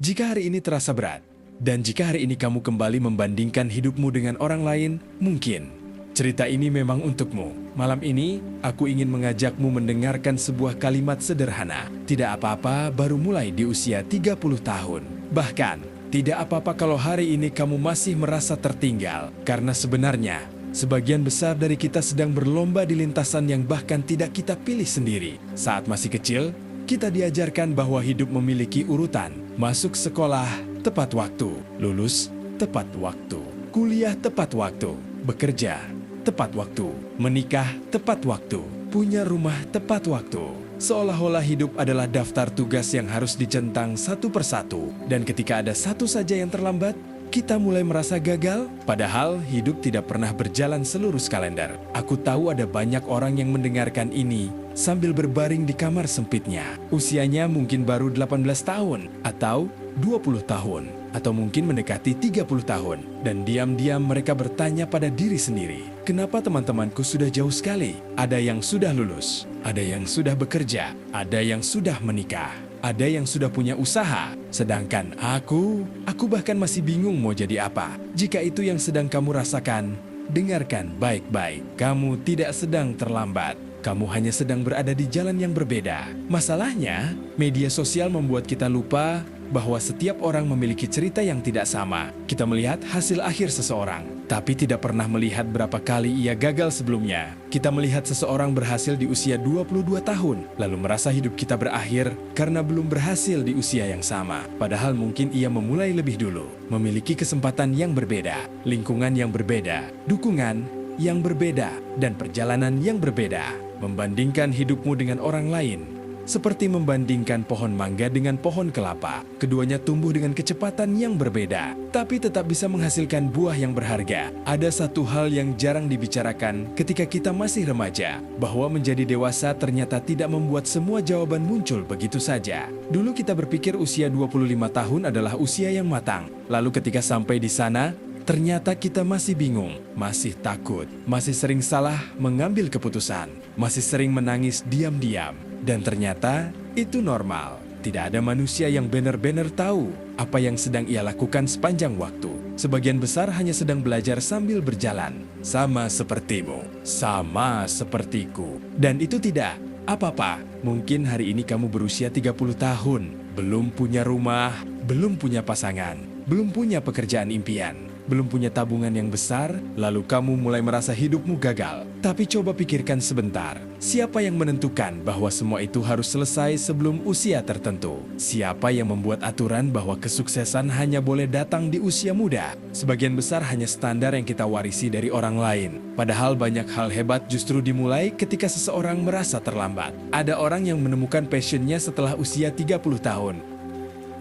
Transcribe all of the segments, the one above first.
Jika hari ini terasa berat, dan jika hari ini kamu kembali membandingkan hidupmu dengan orang lain, mungkin cerita ini memang untukmu. Malam ini, aku ingin mengajakmu mendengarkan sebuah kalimat sederhana. Tidak apa-apa baru mulai di usia 30 tahun. Bahkan, tidak apa-apa kalau hari ini kamu masih merasa tertinggal. Karena sebenarnya, sebagian besar dari kita sedang berlomba di lintasan yang bahkan tidak kita pilih sendiri. Saat masih kecil, kita diajarkan bahwa hidup memiliki urutan. Masuk sekolah tepat waktu, lulus tepat waktu, kuliah tepat waktu, bekerja tepat waktu, menikah tepat waktu, punya rumah tepat waktu. Seolah-olah hidup adalah daftar tugas yang harus dicentang satu persatu. Dan ketika ada satu saja yang terlambat, kita mulai merasa gagal, padahal hidup tidak pernah berjalan selurus kalender. Aku tahu ada banyak orang yang mendengarkan ini sambil berbaring di kamar sempitnya. Usianya mungkin baru 18 tahun, atau 20 tahun, atau mungkin mendekati 30 tahun. Dan diam-diam mereka bertanya pada diri sendiri, kenapa teman-temanku sudah jauh sekali? Ada yang sudah lulus, ada yang sudah bekerja, ada yang sudah menikah. Ada yang sudah punya usaha, sedangkan aku bahkan masih bingung mau jadi apa. Jika itu yang sedang kamu rasakan, dengarkan baik-baik. Kamu tidak sedang terlambat, kamu hanya sedang berada di jalan yang berbeda. Masalahnya, media sosial membuat kita lupa bahwa setiap orang memiliki cerita yang tidak sama. Kita melihat hasil akhir seseorang, tapi tidak pernah melihat berapa kali ia gagal sebelumnya. Kita melihat seseorang berhasil di usia 22 tahun, lalu merasa hidup kita berakhir karena belum berhasil di usia yang sama. Padahal mungkin ia memulai lebih dulu, memiliki kesempatan yang berbeda, lingkungan yang berbeda, dukungan yang berbeda, dan perjalanan yang berbeda. Membandingkan hidupmu dengan orang lain, seperti membandingkan pohon mangga dengan pohon kelapa. Keduanya tumbuh dengan kecepatan yang berbeda, tapi tetap bisa menghasilkan buah yang berharga. Ada satu hal yang jarang dibicarakan ketika kita masih remaja, bahwa menjadi dewasa ternyata tidak membuat semua jawaban muncul begitu saja. Dulu kita berpikir usia 25 tahun adalah usia yang matang. Lalu ketika sampai di sana, ternyata kita masih bingung, masih takut, masih sering salah mengambil keputusan, masih sering menangis diam-diam. Dan ternyata itu normal. Tidak ada manusia yang benar-benar tahu apa yang sedang ia lakukan sepanjang waktu. Sebagian besar hanya sedang belajar sambil berjalan. Sama sepertimu, sama sepertiku. Dan itu tidak apa-apa. Mungkin hari ini kamu berusia 30 tahun, belum punya rumah, belum punya pasangan, belum punya pekerjaan impian, belum punya tabungan yang besar, lalu kamu mulai merasa hidupmu gagal. Tapi coba pikirkan sebentar, siapa yang menentukan bahwa semua itu harus selesai sebelum usia tertentu? Siapa yang membuat aturan bahwa kesuksesan hanya boleh datang di usia muda? Sebagian besar hanya standar yang kita warisi dari orang lain. Padahal banyak hal hebat justru dimulai ketika seseorang merasa terlambat. Ada orang yang menemukan passionnya setelah usia 30 tahun.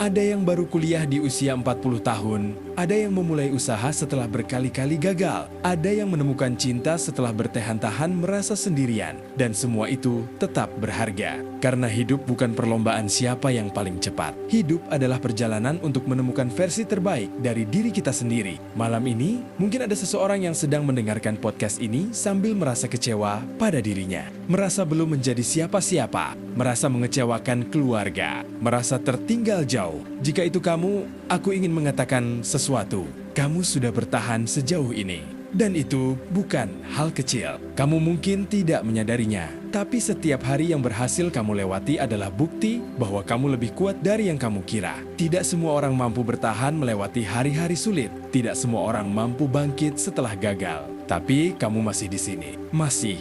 Ada yang baru kuliah di usia 40 tahun, ada yang memulai usaha setelah berkali-kali gagal, ada yang menemukan cinta setelah bertahan-tahan merasa sendirian, dan semua itu tetap berharga. Karena hidup bukan perlombaan siapa yang paling cepat. Hidup adalah perjalanan untuk menemukan versi terbaik dari diri kita sendiri. Malam ini, mungkin ada seseorang yang sedang mendengarkan podcast ini sambil merasa kecewa pada dirinya, merasa belum menjadi siapa-siapa, merasa mengecewakan keluarga, merasa tertinggal jauh. Jika itu kamu, aku ingin mengatakan sesuatu. Kamu sudah bertahan sejauh ini. Dan itu bukan hal kecil. Kamu mungkin tidak menyadarinya. Tapi setiap hari yang berhasil kamu lewati adalah bukti bahwa kamu lebih kuat dari yang kamu kira. Tidak semua orang mampu bertahan melewati hari-hari sulit. Tidak semua orang mampu bangkit setelah gagal. Tapi kamu masih di sini. Masih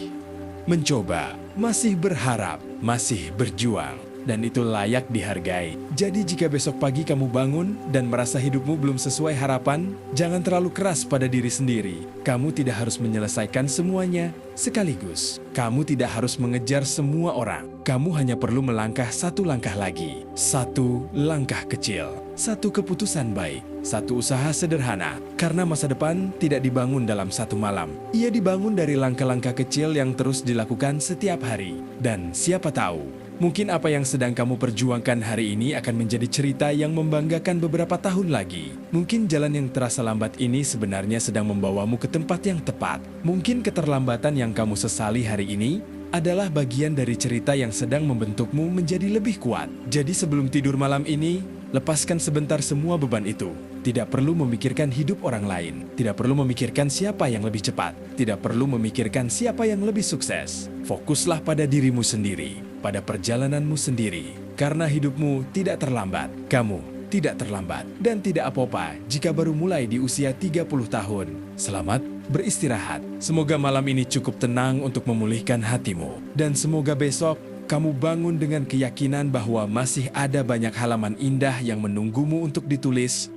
mencoba. Masih berharap. Masih berjuang. Dan itu layak dihargai. Jadi jika besok pagi kamu bangun dan merasa hidupmu belum sesuai harapan, jangan terlalu keras pada diri sendiri. Kamu tidak harus menyelesaikan semuanya sekaligus. Kamu tidak harus mengejar semua orang. Kamu hanya perlu melangkah satu langkah lagi. Satu langkah kecil. Satu keputusan baik. Satu usaha sederhana. Karena masa depan tidak dibangun dalam satu malam. Ia dibangun dari langkah-langkah kecil yang terus dilakukan setiap hari. Dan siapa tahu, mungkin apa yang sedang kamu perjuangkan hari ini akan menjadi cerita yang membanggakan beberapa tahun lagi. Mungkin jalan yang terasa lambat ini sebenarnya sedang membawamu ke tempat yang tepat. Mungkin keterlambatan yang kamu sesali hari ini adalah bagian dari cerita yang sedang membentukmu menjadi lebih kuat. Jadi sebelum tidur malam ini, Lepaskan sebentar semua beban itu. Tidak perlu memikirkan hidup orang lain. Tidak perlu memikirkan siapa yang lebih cepat. Tidak perlu memikirkan siapa yang lebih sukses. Fokuslah pada dirimu sendiri, pada perjalananmu sendiri. Karena hidupmu tidak terlambat. Kamu tidak terlambat. Dan tidak apa-apa jika baru mulai di usia 30 tahun. Selamat beristirahat. Semoga malam ini cukup tenang untuk memulihkan hatimu. Dan semoga besok kamu bangun dengan keyakinan bahwa masih ada banyak halaman indah yang menunggumu untuk ditulis